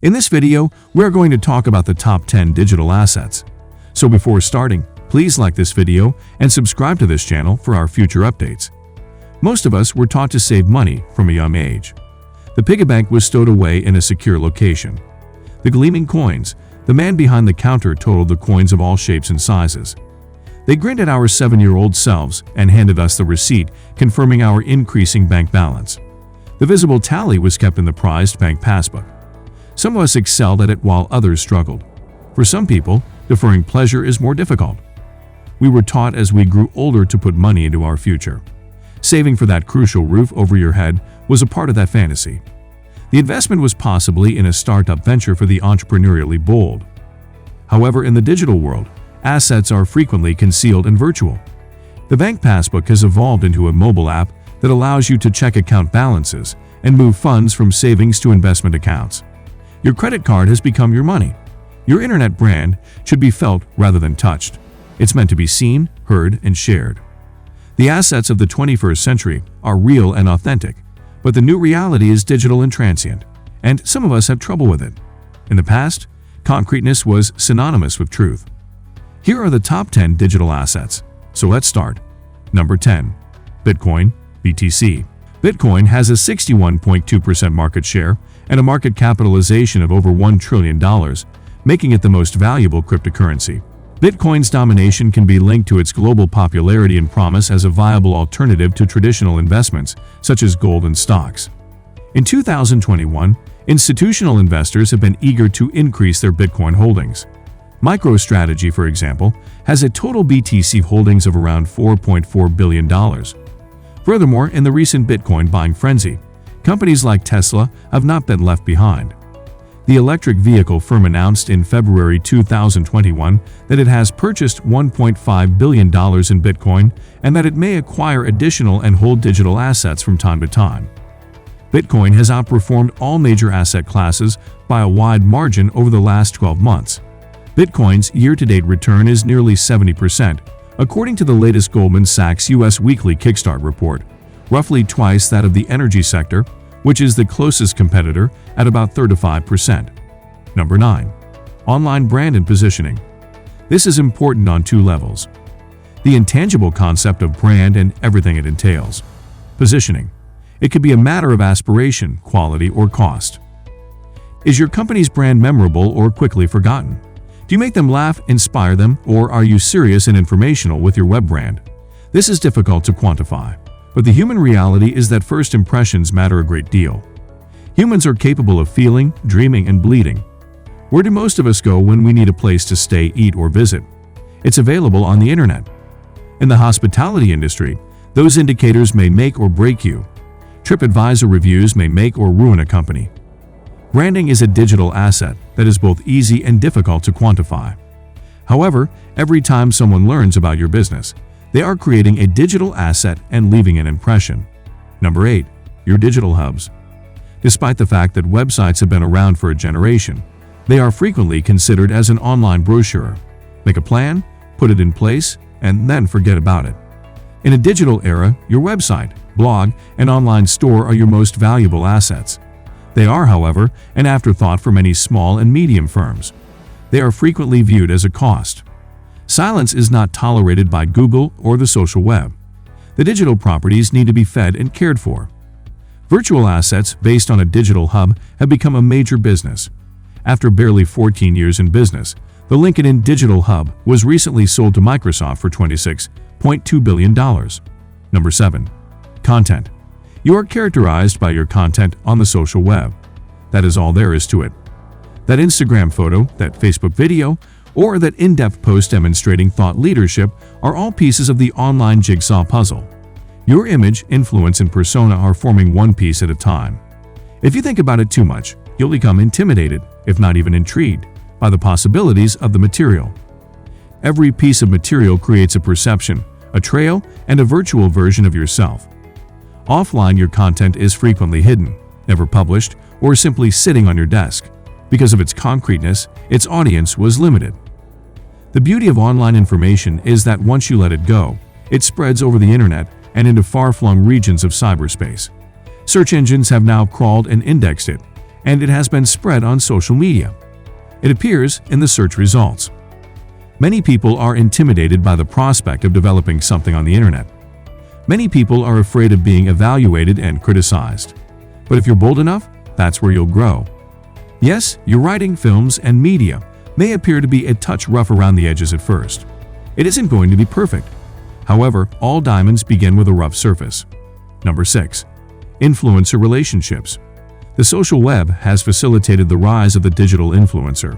In this video, we're going to talk about the top 10 digital assets. So before starting, please like this video and subscribe to this channel for our future updates. Most of us were taught to save money from a young age. The piggy bank was stowed away in a secure location. The gleaming coins, the man behind the counter totaled the coins of all shapes and sizes. They grinned at our 7-year-old selves and handed us the receipt confirming our increasing bank balance. The visible tally was kept in the prized bank passbook. Some of us excelled at it while others struggled. For some people, deferring pleasure is more difficult. We were taught as we grew older to put money into our future. Saving for that crucial roof over your head was a part of that fantasy. The investment was possibly in a startup venture for the entrepreneurially bold. However, in the digital world, assets are frequently concealed and virtual. The bank passbook has evolved into a mobile app that allows you to check account balances and move funds from savings to investment accounts. Your credit card has become your money. Your internet brand should be felt rather than touched. It's meant to be seen, heard, and shared. The assets of the 21st century are real and authentic, but the new reality is digital and transient, and some of us have trouble with it. In the past, concreteness was synonymous with truth. Here are the top 10 digital assets. So let's start. Number 10. Bitcoin, BTC. Bitcoin has a 61.2% market share and a market capitalization of over $1 trillion, making it the most valuable cryptocurrency. Bitcoin's domination can be linked to its global popularity and promise as a viable alternative to traditional investments, such as gold and stocks. In 2021, institutional investors have been eager to increase their Bitcoin holdings. MicroStrategy, for example, has a total BTC holdings of around $4.4 billion. Furthermore, in the recent Bitcoin buying frenzy, companies like Tesla have not been left behind. The electric vehicle firm announced in February 2021 that it has purchased $1.5 billion in Bitcoin and that it may acquire additional and hold digital assets from time to time. Bitcoin has outperformed all major asset classes by a wide margin over the last 12 months. Bitcoin's year-to-date return is nearly 70%, according to the latest Goldman Sachs U.S. weekly Kickstart report, roughly twice that of the energy sector, which is the closest competitor at about 35%. Number 9. Online brand and positioning. This is important on two levels. The intangible concept of brand and everything it entails. Positioning. It could be a matter of aspiration, quality, or cost. Is your company's brand memorable or quickly forgotten? Do you make them laugh, inspire them, or are you serious and informational with your web brand? This is difficult to quantify, but the human reality is that first impressions matter a great deal. Humans are capable of feeling, dreaming, and bleeding. Where do most of us go when we need a place to stay, eat, or visit? It's available on the internet. In the hospitality industry, those indicators may make or break you. TripAdvisor reviews may make or ruin a company. Branding is a digital asset that is both easy and difficult to quantify. However, every time someone learns about your business, they are creating a digital asset and leaving an impression. Number 8. Your digital hubs. Despite the fact that websites have been around for a generation, they are frequently considered as an online brochure. Make a plan, put it in place, and then forget about it. In a digital era, your website, blog, and online store are your most valuable assets. They are, however, an afterthought for many small and medium firms. They are frequently viewed as a cost. Silence is not tolerated by Google or the social web. The digital properties need to be fed and cared for. Virtual assets based on a digital hub have become a major business. After barely 14 years in business, the LinkedIn Digital Hub was recently sold to Microsoft for $26.2 billion. Number 7. Content. You are characterized by your content on the social web. That is all there is to it. That Instagram photo, that Facebook video, or that in-depth post demonstrating thought leadership are all pieces of the online jigsaw puzzle. Your image, influence, and persona are forming one piece at a time. If you think about it too much, you'll become intimidated, if not even intrigued, by the possibilities of the material. Every piece of material creates a perception, a trail, and a virtual version of yourself. Offline, your content is frequently hidden, never published, or simply sitting on your desk. Because of its concreteness, its audience was limited. The beauty of online information is that once you let it go, it spreads over the internet and into far-flung regions of cyberspace. Search engines have now crawled and indexed it, and it has been spread on social media. It appears in the search results. Many people are intimidated by the prospect of developing something on the internet. Many people are afraid of being evaluated and criticized. But if you're bold enough, that's where you'll grow. Yes, your writing, films, and media may appear to be a touch rough around the edges at first. It isn't going to be perfect. However, all diamonds begin with a rough surface. Number 6. Influencer relationships. The social web has facilitated the rise of the digital influencer.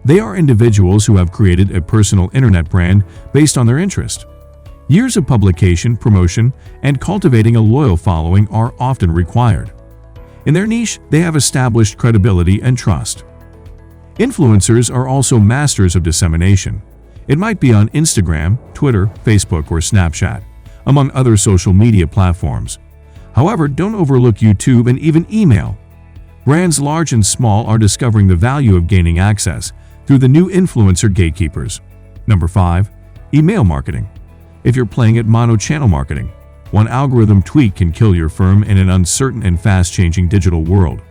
They are individuals who have created a personal internet brand based on their interest. Years of publication, promotion, and cultivating a loyal following are often required. In their niche, they have established credibility and trust. Influencers are also masters of dissemination. It might be on Instagram, Twitter, Facebook, or Snapchat, among other social media platforms. However, don't overlook YouTube and even email. Brands large and small are discovering the value of gaining access through the new influencer gatekeepers. Number 5. Email marketing. If you're playing at mono-channel marketing, one algorithm tweak can kill your firm in an uncertain and fast-changing digital world.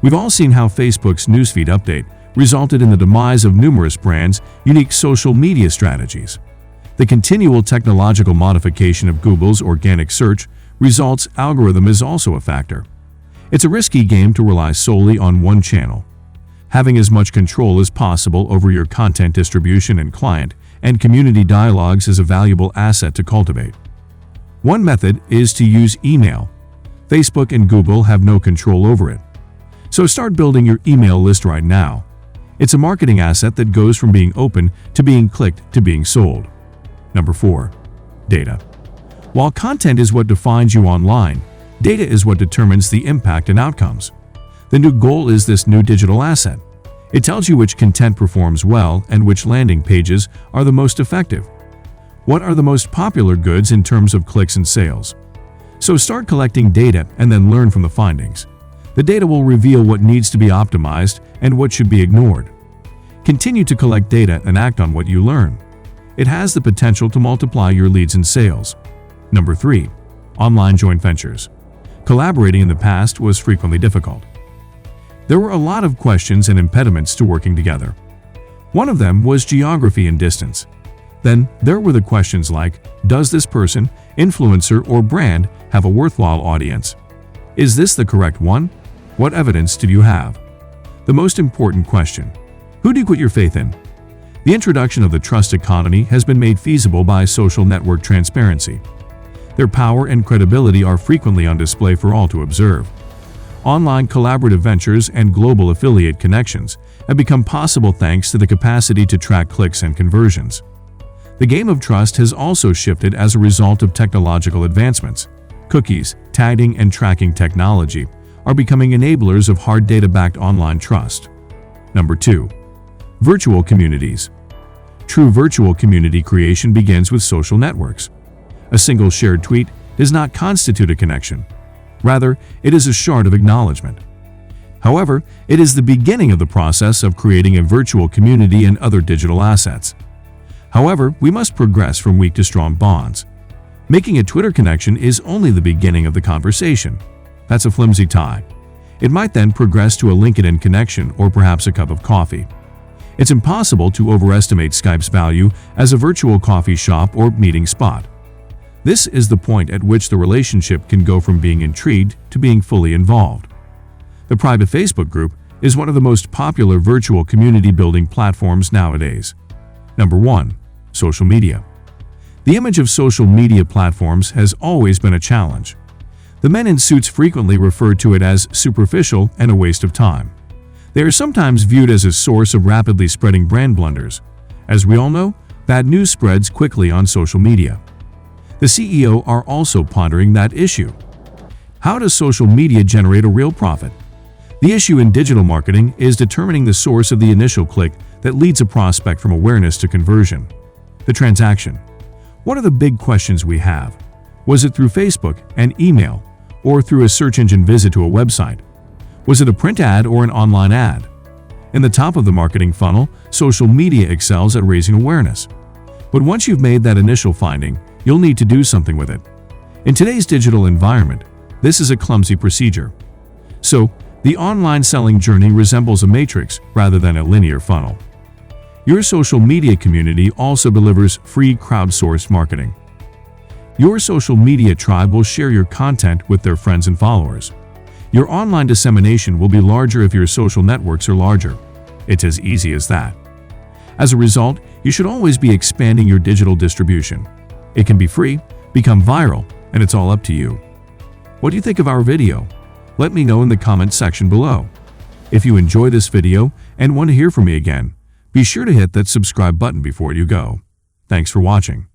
We've all seen how Facebook's newsfeed update resulted in the demise of numerous brands' unique social media strategies. The continual technological modification of Google's organic search results algorithm is also a factor. It's a risky game to rely solely on one channel. Having as much control as possible over your content distribution and client and community dialogues is a valuable asset to cultivate. One method is to use email. Facebook and Google have no control over it. So start building your email list right now. It's a marketing asset that goes from being open to being clicked to being sold. Number 4. Data. While content is what defines you online, data is what determines the impact and outcomes. The new goal is this new digital asset. It tells you which content performs well and which landing pages are the most effective. What are the most popular goods in terms of clicks and sales? So start collecting data and then learn from the findings. The data will reveal what needs to be optimized and what should be ignored. Continue to collect data and act on what you learn. It has the potential to multiply your leads and sales. Number 3. Online joint ventures. Collaborating in the past was frequently difficult. There were a lot of questions and impediments to working together. One of them was geography and distance. Then there were the questions like, does this person, influencer, or brand have a worthwhile audience? Is this the correct one? What evidence do you have? The most important question, who do you put your faith in? The introduction of the trust economy has been made feasible by social network transparency. Their power and credibility are frequently on display for all to observe. Online collaborative ventures and global affiliate connections have become possible thanks to the capacity to track clicks and conversions. The game of trust has also shifted as a result of technological advancements. Cookies, tagging, and tracking technology are becoming enablers of hard data-backed online trust. Number 2. Virtual communities. True virtual community creation begins with social networks. A single shared tweet does not constitute a connection. Rather, it is a shard of acknowledgement. However, it is the beginning of the process of creating a virtual community and other digital assets. However, we must progress from weak to strong bonds. Making a Twitter connection is only the beginning of the conversation. That's a flimsy tie. It might then progress to a LinkedIn connection or perhaps a cup of coffee. It's impossible to overestimate Skype's value as a virtual coffee shop or meeting spot. This is the point at which the relationship can go from being intrigued to being fully involved. The private Facebook group is one of the most popular virtual community building platforms nowadays. Number 1. Social media. The image of social media platforms has always been a challenge. The men in suits frequently refer to it as superficial and a waste of time. They are sometimes viewed as a source of rapidly spreading brand blunders. As we all know, bad news spreads quickly on social media. The CEO are also pondering that issue. How does social media generate a real profit? The issue in digital marketing is determining the source of the initial click that leads a prospect from awareness to conversion. The transaction. What are the big questions we have? Was it through Facebook and email, or through a search engine visit to a website? Was it a print ad or an online ad? In the top of the marketing funnel, social media excels at raising awareness. But once you've made that initial finding, you'll need to do something with it. In today's digital environment, this is a clumsy procedure. So, The online selling journey resembles a matrix rather than a linear funnel. Your social media community also delivers free crowdsourced marketing. Your social media tribe will share your content with their friends and followers. Your online dissemination will be larger if your social networks are larger. It's as easy as that. As a result, you should always be expanding your digital distribution. It can be free, become viral, and it's all up to you. What do you think of our video? Let me know in the comment section below. If you enjoy this video and want to hear from me again, be sure to hit that subscribe button before you go. Thanks for watching.